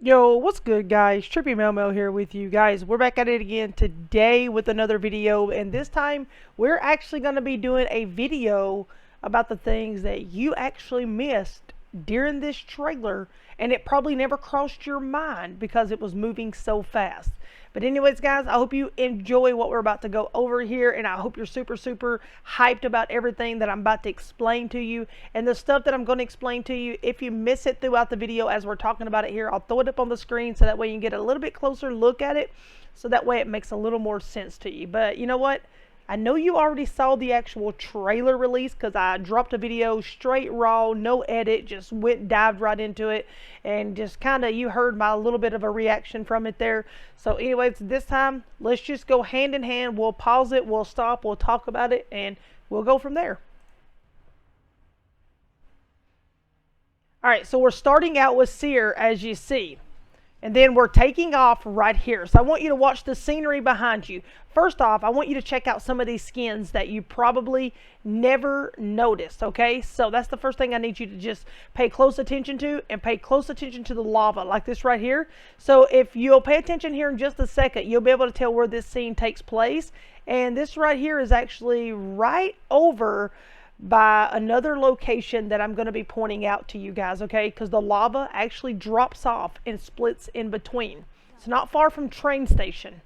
Yo, what's good, guys? TrippyMELMEL here with you guys. We're back at it again today with another video, and this time we're actually going to be doing a video about the things that you actually missed during this trailer, and it probably never crossed your mind because it was moving so fast. But anyways, guys, I hope you enjoy what we're about to go over here, and I hope you're super hyped about everything that I'm about to explain to you. And the stuff that I'm going to explain to you, if you miss it throughout the video as we're talking about it here, I'll throw it up on the screen so that way you can get a little bit closer look at it, so that way it makes a little more sense to you. But you know what? I know you already saw the actual trailer release because I dropped a video straight raw, no edit, just dived right into it, and just kind of you heard my little bit of a reaction from it there. So anyways, this time let's just go hand in hand. We'll pause it, we'll stop, we'll talk about it, and we'll go from there. All right, so we're starting out with Seer, as you see. And then we're taking off right here. So I want you to watch the scenery behind you. First off, I want you to check out some of these skins that you probably never noticed, okay? So that's the first thing I need you to just pay close attention to, and pay close attention to the lava, like this right here. So if you'll pay attention here in just a second, you'll be able to tell where this scene takes place. And this right here is actually right over by another location that I'm going to be pointing out to you guys, okay? Because the lava actually drops off and splits in between. It's not far from train station.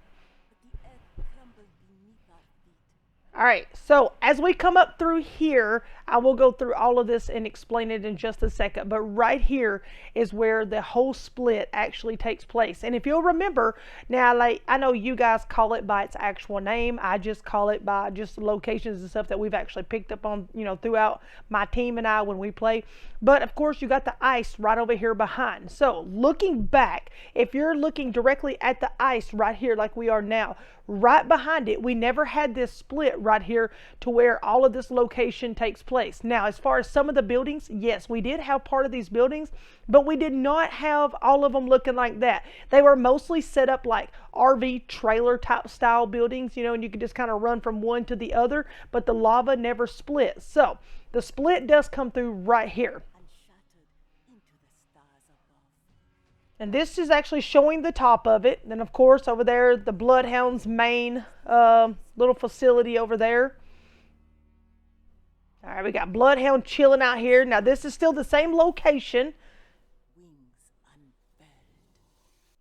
All right, so as we come up through here, I will go through all of this and explain it in just a second. But right here is where the whole split actually takes place. And if you'll remember, now, like, I know you guys call it by its actual name. I just call it by just locations and stuff that we've actually picked up on, you know, throughout my team and I when we play. But of course, you got the ice right over here behind. So looking back, if you're looking directly at the ice right here like we are now, right behind it, we never had this split right here to where all of this location takes place. Now, as far as some of the buildings, yes, we did have part of these buildings, but we did not have all of them looking like that. They were mostly set up like RV trailer type style buildings, you know, and you could just kind of run from one to the other, but the lava never split. So the split does come through right here. And this is actually showing the top of it. Then, of course, over there, the Bloodhound's main little facility over there. All right, we got Bloodhound chilling out here. Now, this is still the same location.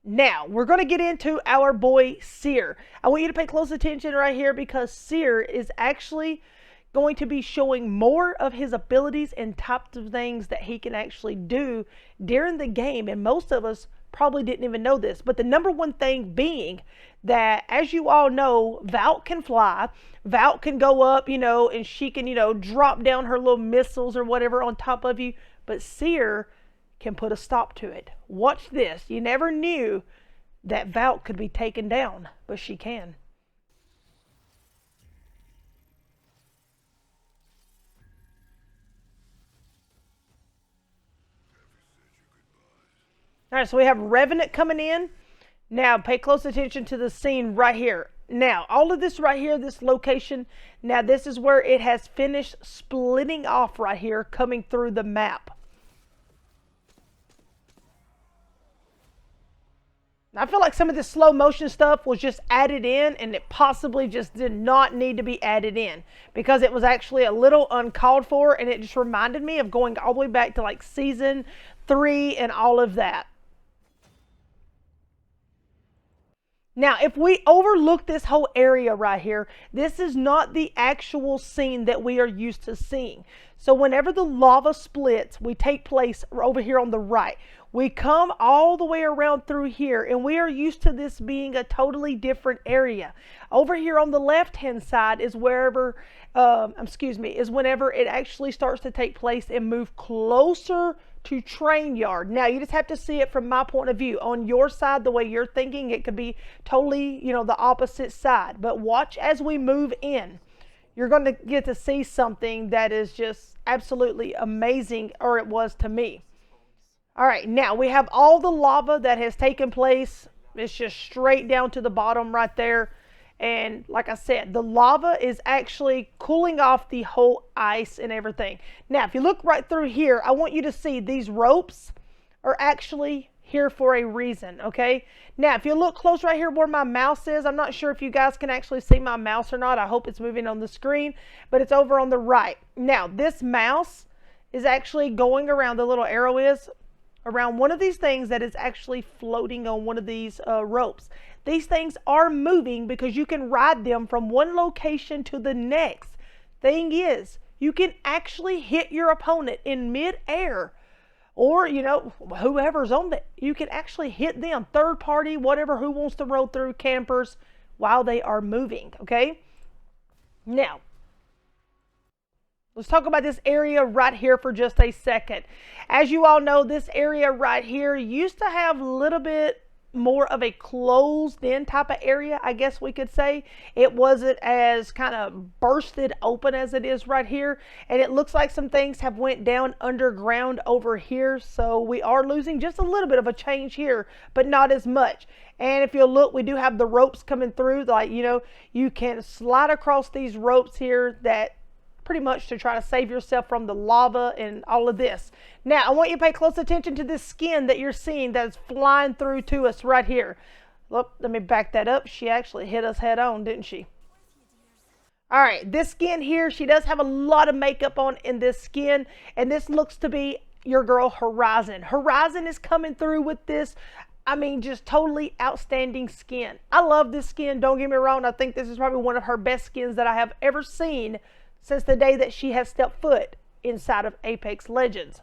Now, we're going to get into our boy Seer. I want you to pay close attention right here because Seer is actually going to be showing more of his abilities and types of things that he can actually do during the game. And most of us probably didn't even know this. But the number one thing being that, as you all know, Valk can fly. Valk can go up, you know, and she can, you know, drop down her little missiles or whatever on top of you. But Seer can put a stop to it. Watch this. You never knew that Valk could be taken down, but she can. All right, so we have Revenant coming in. Now, pay close attention to the scene right here. Now, all of this right here, this location, now this is where it has finished splitting off right here, coming through the map. I feel like some of this slow motion stuff was just added in, and it possibly just did not need to be added in because it was actually a little uncalled for, and it just reminded me of going all the way back to like season 3 and all of that. Now, if we overlook this whole area right here, this is not the actual scene that we are used to seeing. So whenever the lava splits, we take place over here on the right. We come all the way around through here, and we are used to this being a totally different area. Over here on the left-hand side is wherever, is whenever it actually starts to take place and move closer to train yard. Now, you just have to see it from my point of view. On your side, the way you're thinking, it could be totally, you know, the opposite side. But watch as we move in. You're going to get to see something that is just absolutely amazing, or it was to me. All right, now we have all the lava that has taken place. It's just straight down to the bottom right there. And like I said, the lava is actually cooling off the whole ice and everything. Now, if you look right through here, I want you to see these ropes are actually here for a reason, okay? Now, if you look close right here where my mouse is, I'm not sure if you guys can actually see my mouse or not. I hope it's moving on the screen, but it's over on the right. Now, this mouse is actually going around, the little arrow is around one of these things that is actually floating on one of these ropes. These things are moving because you can ride them from one location to the next. Thing is, you can actually hit your opponent in mid-air, or, you know, whoever's on it. You can actually hit them, third party, whatever, who wants to roll through, campers, while they are moving, okay? Now, let's talk about this area right here for just a second. As you all know, this area right here used to have a little bit more of a closed in type of area, I guess we could say. It wasn't as kind of bursted open as it is right here, and it looks like some things have went down underground over here, so we are losing just a little bit of a change here, but not as much. And if you'll look, we do have the ropes coming through, like, you know, you can slide across these ropes here that pretty much to try to save yourself from the lava and all of this. Now, I want you to pay close attention to this skin that you're seeing that's flying through to us right here. Look, let me back that up. She actually hit us head on, didn't she? All right, this skin here, she does have a lot of makeup on in this skin, and this looks to be your girl Horizon. Horizon is coming through with this. I mean, just totally outstanding skin. I love this skin, don't get me wrong. I think this is probably one of her best skins that I have ever seen since the day that she has stepped foot inside of Apex Legends.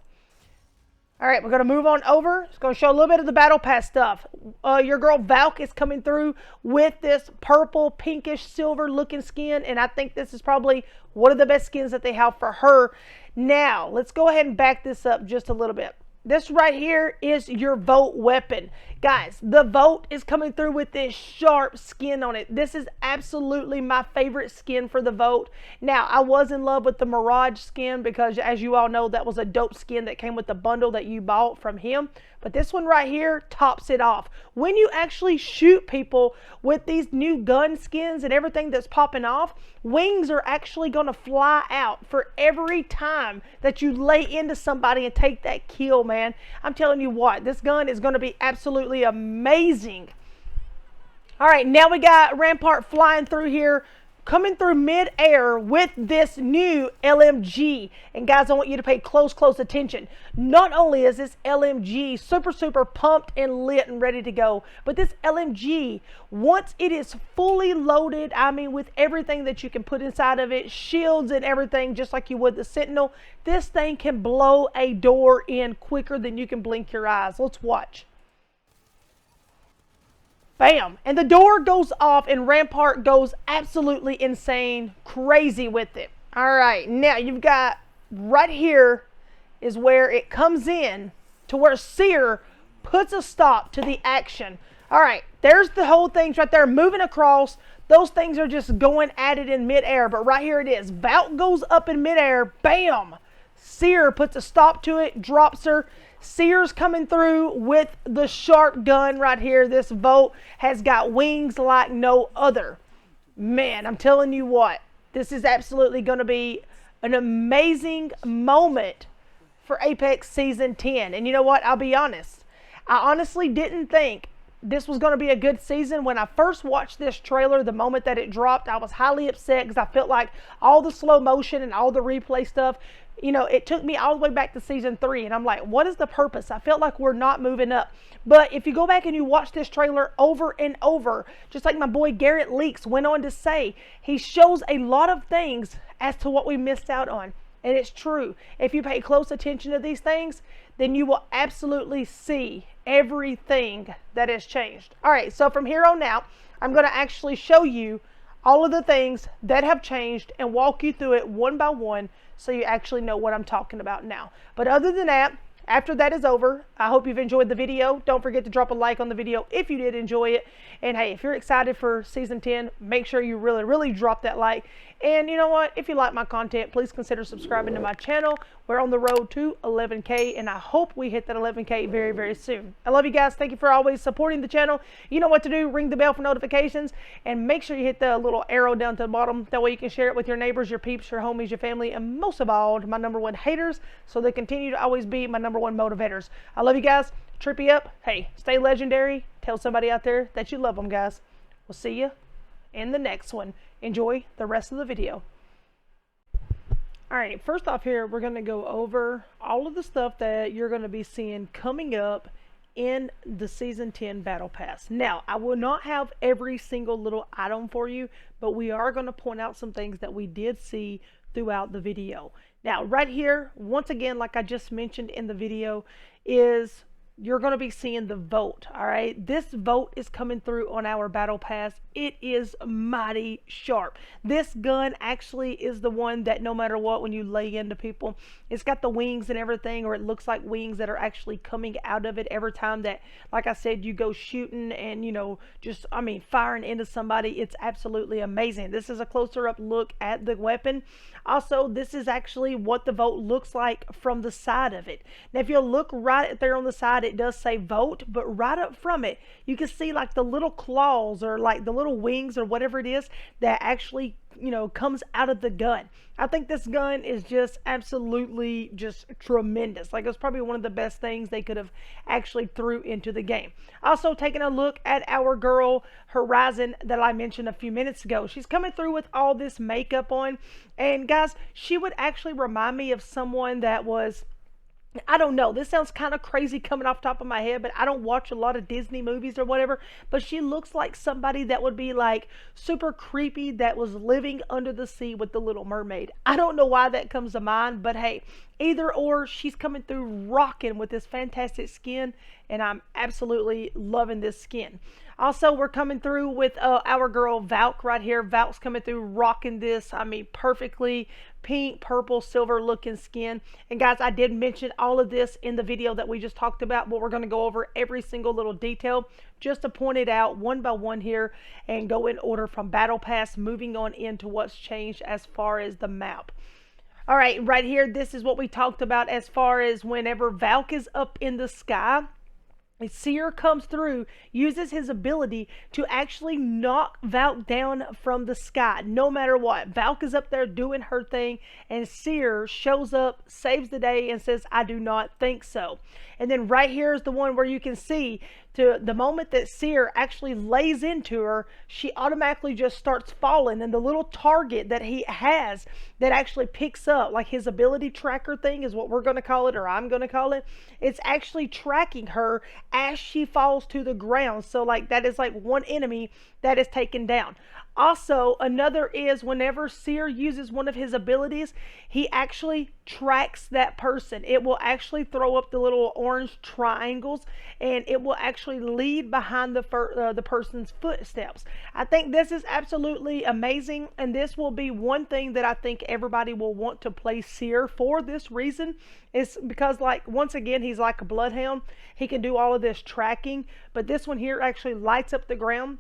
All right, we're going to move on over. It's going to show a little bit of the Battle Pass stuff. Your girl Valk is coming through with this purple, pinkish, silver looking skin, and I think this is probably one of the best skins that they have for her. Now, let's go ahead and back this up just a little bit. This right here is your Vote weapon. Guys, the Vote is coming through with this sharp skin on it. This is absolutely my favorite skin for the Vote. Now, I was in love with the Mirage skin because, as you all know, that was a dope skin that came with the bundle that you bought from him. But this one right here tops it off. When you actually shoot people with these new gun skins and everything that's popping off, wings are actually going to fly out for every time that you lay into somebody and take that kill, man. I'm telling you what, this gun is going to be absolutely amazing. All right, now we got Rampart flying through here, coming through mid-air with this new LMG. And guys, I want you to pay close attention. Not only is this LMG super pumped and lit and ready to go, but this LMG, once it is fully loaded, I mean with everything that you can put inside of it, shields and everything, just like you would the Sentinel, this thing can blow a door in quicker than you can blink your eyes. Let's watch. Bam! And the door goes off and Rampart goes absolutely insane, crazy with it. All right, now you've got right here is where it comes in to where Seer puts a stop to the action. All right, there's the whole things right there moving across. Those things are just going at it in midair, but right here it is. Valk goes up in midair, bam! Seer puts a stop to it, drops her. Seer's coming through with the sharp gun right here. This Vote has got wings like no other. Man, I'm telling you what, this is absolutely going to be an amazing moment for Apex Season 10. And you know what? I'll be honest. I honestly didn't think this was going to be a good season. When I first watched this trailer, the moment that it dropped, I was highly upset because I felt like all the slow motion and all the replay stuff, you know, it took me all the way back to Season 3. And I'm like, what is the purpose? I felt like we're not moving up. But if you go back and you watch this trailer over and over, just like my boy Garrett Leaks went on to say, he shows a lot of things as to what we missed out on. And it's true. If you pay close attention to these things, then you will absolutely see everything that has changed. All right, so from here on out, I'm going to actually show you all of the things that have changed and walk you through it one by one so you actually know what I'm talking about now. But other than that, after that is over, I hope you've enjoyed the video. Don't forget to drop a like on the video if you did enjoy it. And hey, if you're excited for Season 10, make sure you really drop that like. And you know what? If you like my content, please consider subscribing to my channel. We're on the road to 11K, and I hope we hit that 11K very soon. I love you guys. Thank you for always supporting the channel. You know what to do. Ring the bell for notifications, and make sure you hit the little arrow down to the bottom. That way you can share it with your neighbors, your peeps, your homies, your family, and most of all, my #1 haters, so they continue to always be my #1 motivators. I love you guys. TrippyUp. Hey, stay legendary. Tell somebody out there that you love them, guys. We'll see you in the next one. Enjoy the rest of the video. Alright, first off here, we're going to go over all of the stuff that you're going to be seeing coming up in the Season 10 Battle Pass. Now, I will not have every single little item for you, but we are going to point out some things that we did see throughout the video. Now, right here, once again, like I just mentioned in the video, is you're going to be seeing the vote. All right, this vote is coming through on our battle pass. It is mighty sharp. This gun actually is the one that no matter what, when you lay into people, it's got the wings and everything, or it looks like wings that are actually coming out of it every time that, like I said, you go shooting and, you know, just, I mean, firing into somebody. It's absolutely amazing. This is a closer up look at the weapon. Also, this is actually what the vote looks like from the side of it. Now, if you look right there on the side, it does say vote, but right up from it, you can see like the little claws or like the little wings or whatever it is that actually, you know, comes out of the gun. I think this gun is just absolutely just tremendous. Like, it's probably one of the best things they could have actually threw into the game. Also, taking a look at our girl Horizon that I mentioned a few minutes ago. She's coming through with all this makeup on, and guys, she would actually remind me of someone that was, I don't know, this sounds kind of crazy coming off top of my head, but I don't watch a lot of Disney movies or whatever, but she looks like somebody that would be like super creepy that was living under the sea with the Little Mermaid. I don't know why that comes to mind, but hey, either or, she's coming through rocking with this fantastic skin, and I'm absolutely loving this skin. Also, we're coming through with our girl Valk right here. Valk's coming through rocking this, I mean, perfectly pink, purple, silver looking skin. And guys, I did mention all of this in the video that we just talked about, but we're going to go over every single little detail just to point it out one by one here and go in order from Battle Pass, moving on into what's changed as far as the map. All right, right here, this is what we talked about as far as whenever Valk is up in the sky, Seer comes through, uses his ability to actually knock Valk down from the sky, no matter what. Valk is up there doing her thing, and Seer shows up, saves the day, and says, I do not think so. And then right here is the one where you can see to the moment that Seer actually lays into her, she automatically just starts falling, and the little target that he has that actually picks up, like his ability tracker thing is what we're going to call it, or I'm going to call it, it's actually tracking her as she falls to the ground. So like that is like one enemy that is taken down. Also, another is whenever Seer uses one of his abilities, he actually tracks that person. It will actually throw up the little orange triangles, and it will actually lead behind the person's footsteps. I think this is absolutely amazing, and this will be one thing that I think everybody will want to play Seer for this reason. Is because, like, once again, he's like a bloodhound. He can do all of this tracking, but this one here actually lights up the ground.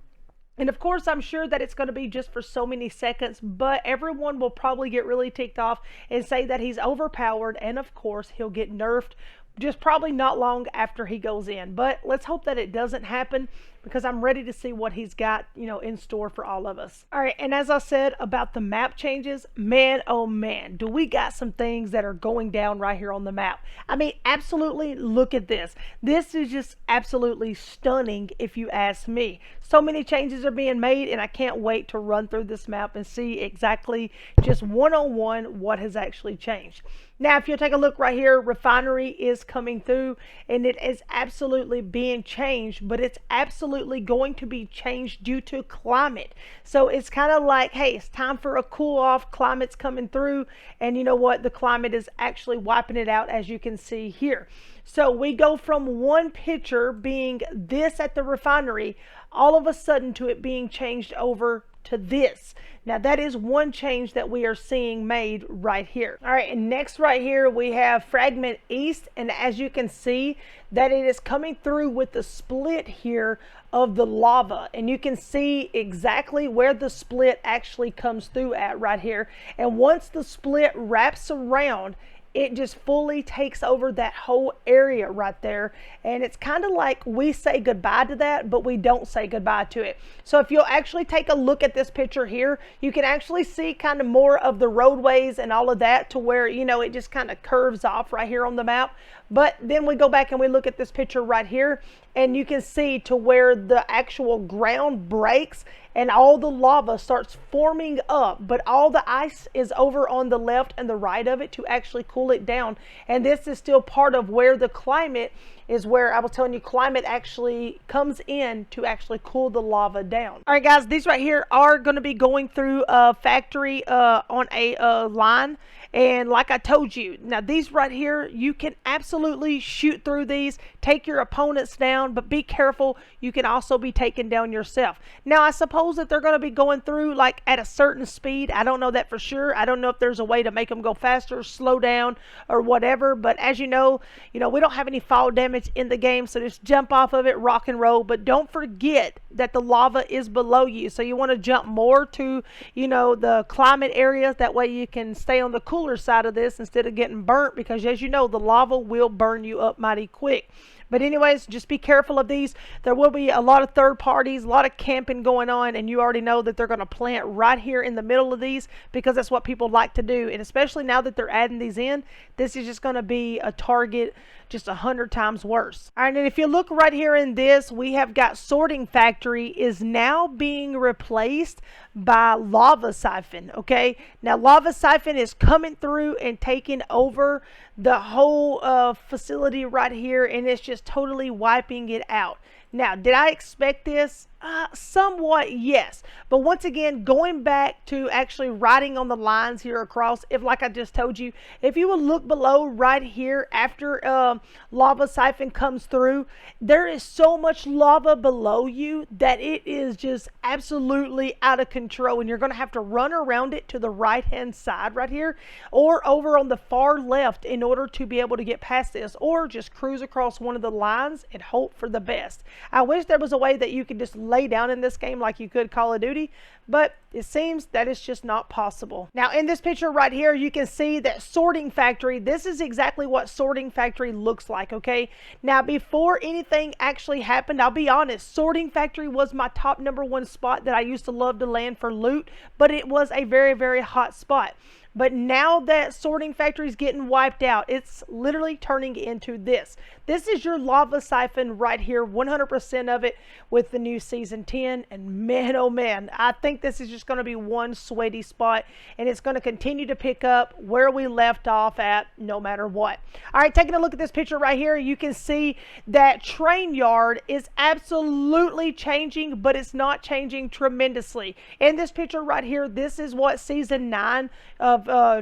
And of course, I'm sure that it's going to be just for so many seconds, but everyone will probably get really ticked off and say that he's overpowered, and of course, he'll get nerfed just probably not long after he goes in. But let's hope that it doesn't happen, because I'm ready to see what he's got, you know, in store for all of us. All right, and as I said about the map changes, man, oh man, do we got some things that are going down right here on the map. I mean, absolutely, look at this. This is just absolutely stunning if you ask me. So many changes are being made, and I can't wait to run through this map and see exactly just one-on-one what has actually changed. Now, if you'll take a look right here, Refinery is coming through, and it is absolutely being changed, but it's absolutely going to be changed due to climate. So it's kind of like, hey, it's time for a cool off. Climate's coming through, and you know what? The climate is actually wiping it out, as you can see here. So we go from one picture being this at the Refinery, all of a sudden to it being changed over to this. Now that is one change that we are seeing made right here. All right, and next right here we have Fragment East, and as you can see that it is coming through with the split here of the lava, and you can see exactly where the split actually comes through at right here. And once the split wraps around, it just fully takes over that whole area right there, and it's kind of like we say goodbye to that, but we don't say goodbye to it. So if you'll actually take a look at this picture here, you can actually see kind of more of the roadways and all of that, to where, you know, it just kind of curves off right here on the map. But then we go back and we look at this picture right here, and you can see to where the actual ground breaks and all the lava starts forming up, but all the ice is over on the left and the right of it to actually cool it down. And this is still part of where the climate is, where I was telling you climate actually comes in to actually cool the lava down. All right, guys, these right here are going to be going through a factory on a line. And like I told you, now these right here, you can absolutely shoot through these, take your opponents down, but be careful, you can also be taken down yourself. Now, I suppose that they're going to be going through like at a certain speed. I don't know that for sure. I don't know if there's a way to make them go faster, slow down, or whatever. But as you know, we don't have any fall damage in the game, so just jump off of it, rock and roll. But don't forget that the lava is below you, so you want to jump more to, the climate area. That way you can stay on the cooler side of this instead of getting burnt, because as you know, the lava will burn you up mighty quick. But anyways, just be careful of these. There will be a lot of third parties, a lot of camping going on, and you already know that they're going to plant right here in the middle of these because that's what people like to do. And especially now that they're adding these in, this is just going to be a target just 100 times worse. All right, and if you look right here in this, we have got sorting factory is now being replaced by lava siphon. Okay, now lava siphon is coming through and taking over the whole facility right here, and it's just totally wiping it out. Now, did I expect this? Somewhat, yes. But once again, going back to actually writing on the lines here across, if like I just told you, if you will look below right here after lava siphon comes through, there is so much lava below you that it is just absolutely out of control. And you're going to have to run around it to the right hand side right here or over on the far left in order to be able to get past this, or just cruise across one of the lines and hope for the best. I wish there was a way that you could just lay down in this game like you could Call of Duty, but it seems that it's just not possible. Now in this picture right here, you can see that sorting factory, this is exactly what sorting factory looks like. Okay, now before anything actually happened, I'll be honest, sorting factory was my top #1 spot that I used to love to land for loot, but it was a very, very hot spot. But now that sorting factory is getting wiped out, it's literally turning into this. This is your lava siphon right here, 100% of it with the new season 10. And man, oh man, I think this is just going to be one sweaty spot, and it's going to continue to pick up where we left off at no matter what. All right, taking a look at this picture right here, you can see that train yard is absolutely changing, but it's not changing tremendously. In this picture right here, this is what season 9 of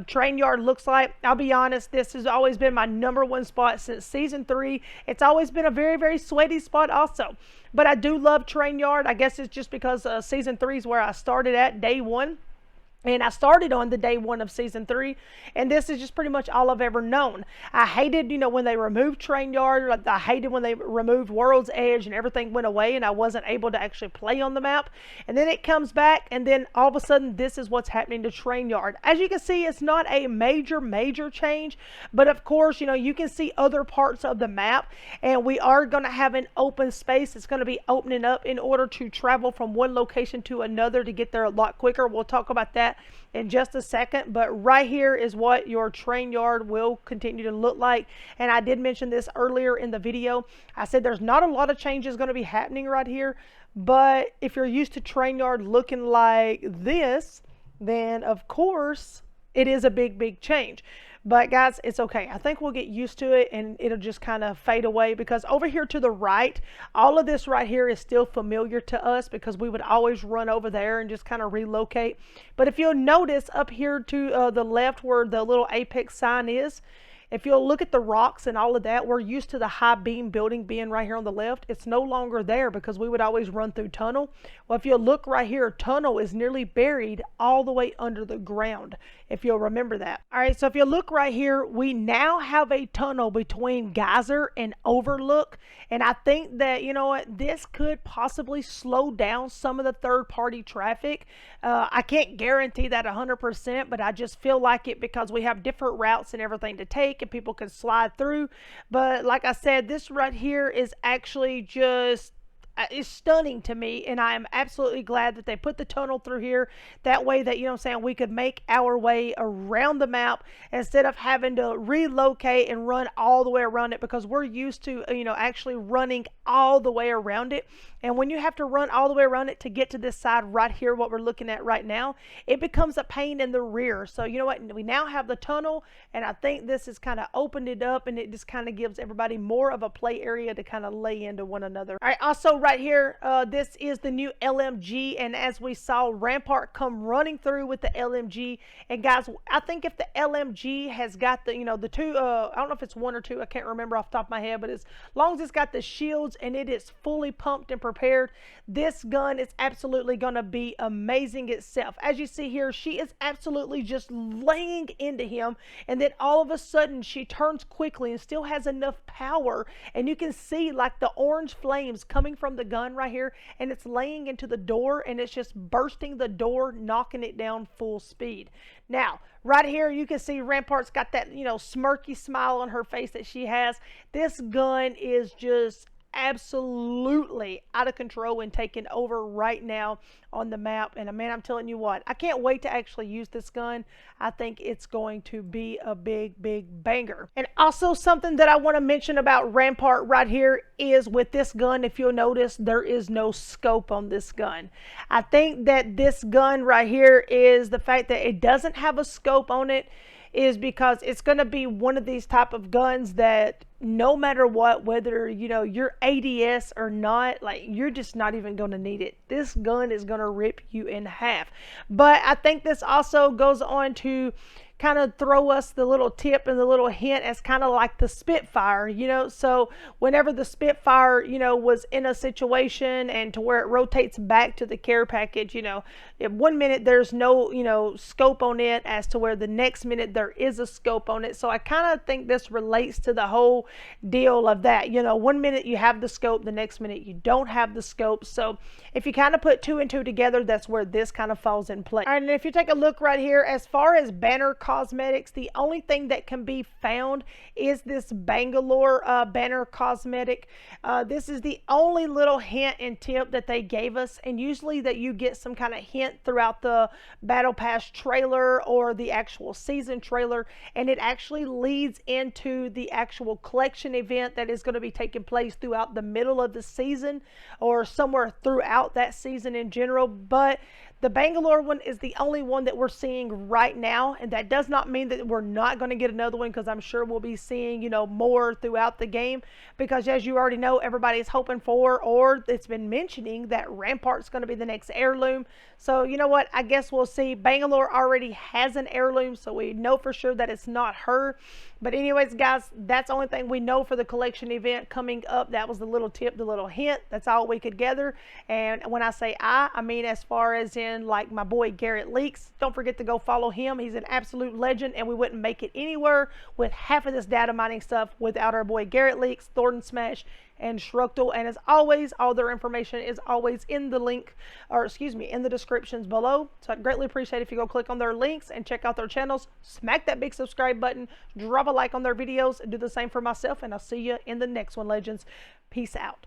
train yard looks like. I'll be honest, this has always been my #1 spot since season 3. It's always been a very, very sweaty spot also, but I do love train yard. I guess it's just because season 3 is where I started at day 1. And I started on the day 1 of season 3, and this is just pretty much all I've ever known. I hated, when they removed train yard. I hated when they removed World's Edge and everything went away and I wasn't able to actually play on the map. And then it comes back, and then all of a sudden this is what's happening to train yard. As you can see, it's not a major change, but of course, you can see other parts of the map, and we are going to have an open space. It's going to be opening up in order to travel from one location to another to get there a lot quicker. We'll talk about that in just a second, but right here is what your train yard will continue to look like. And I did mention this earlier in the video. I said there's not a lot of changes going to be happening right here, but if you're used to train yard looking like this, then of course it is a big change. But guys, it's okay. I think we'll get used to it and it'll just kind of fade away, because over here to the right, all of this right here is still familiar to us because we would always run over there and just kind of relocate. But if you'll notice up here to the left where the little apex sign is, if you'll look at the rocks and all of that, we're used to the high beam building being right here on the left. It's no longer there because we would always run through tunnel. Well, if you look right here, tunnel is nearly buried all the way under the ground, if you'll remember that. All right, so if you look right here, we now have a tunnel between Geyser and Overlook. And I think that, this could possibly slow down some of the third-party traffic. I can't guarantee that 100%, but I just feel like it because we have different routes and everything to take, and people can slide through. But like I said, this right here is actually just is stunning to me, and I am absolutely glad that they put the tunnel through here. That way that, you know what I'm saying, we could make our way around the map instead of having to relocate and run all the way around it, because we're used to, you know, actually running all the way around it. And when you have to run all the way around it to get to this side right here, what we're looking at right now, it becomes a pain in the rear. So you know what, we now have the tunnel, and I think this has kind of opened it up, and it just kind of gives everybody more of a play area to kind of lay into one another. All right, also right here, this is the new LMG, and as we saw Rampart come running through with the LMG. And guys, I think if the LMG has got the, you know, the two, I don't know if it's one or two, I can't remember off the top of my head, but as long as it's got the shields and it is fully pumped and prepared, this gun is absolutely going to be amazing itself. As you see here, she is absolutely just laying into him, and then all of a sudden she turns quickly and still has enough power, and you can see like the orange flames coming from the gun right here, and it's laying into the door, and it's just bursting the door, knocking it down full speed. Now right here you can see Rampart's got that, you know, smirky smile on her face that she has. This gun is just absolutely out of control and taking over right now on the map. And man, I'm telling you what, I can't wait to actually use this gun. I think it's going to be a big banger. And also something that I want to mention about Rampart right here is with this gun, if you'll notice, there is no scope on this gun. I think that this gun right here is the fact that it doesn't have a scope on it is because it's going to be one of these type of guns that no matter what, whether, you know, you're ADS or not, like, you're just not even going to need it. This gun is going to rip you in half. But I think this also goes on to kind of throw us the little tip and the little hint as kind of like the Spitfire, you know. So whenever the Spitfire, you know, was in a situation and to where it rotates back to the care package, you know, if 1 minute there's no, you know, scope on it, as to where the next minute there is a scope on it. So I kind of think this relates to the whole deal of that, you know, 1 minute you have the scope, the next minute you don't have the scope. So if you kind of put two and two together, that's where this kind of falls in place. All right, and if you take a look right here, as far as banner cosmetics, the only thing that can be found is this Bangalore banner cosmetic. This is the only little hint and tip that they gave us, and usually that you get some kind of hint throughout the battle pass trailer or the actual season trailer, and it actually leads into the actual collection event that is going to be taking place throughout the middle of the season or somewhere throughout that season in general. But the Bangalore one is the only one that we're seeing right now, and that does not mean that we're not going to get another one, because I'm sure we'll be seeing, you know, more throughout the game, because as you already know, everybody's hoping for, or it's been mentioning, that Rampart's going to be the next heirloom. So you know what, I guess we'll see. Bangalore already has an heirloom, so we know for sure that it's not her. But anyways guys, that's the only thing we know for the collection event coming up. That was the little tip, the little hint. That's all we could gather. And when I say I mean as far as in like my boy Garrett Leaks. Don't forget to go follow him. He's an absolute legend, and we wouldn't make it anywhere with half of this data mining stuff without our boy Garrett Leaks, Thornton Smash, and Shructal. And as always, all their information is always in the link, or excuse me, in the descriptions below. So I'd greatly appreciate if you go click on their links and check out their channels. Smack that big subscribe button, drop a like on their videos, and do the same for myself, and I'll see you in the next one, legends. Peace out.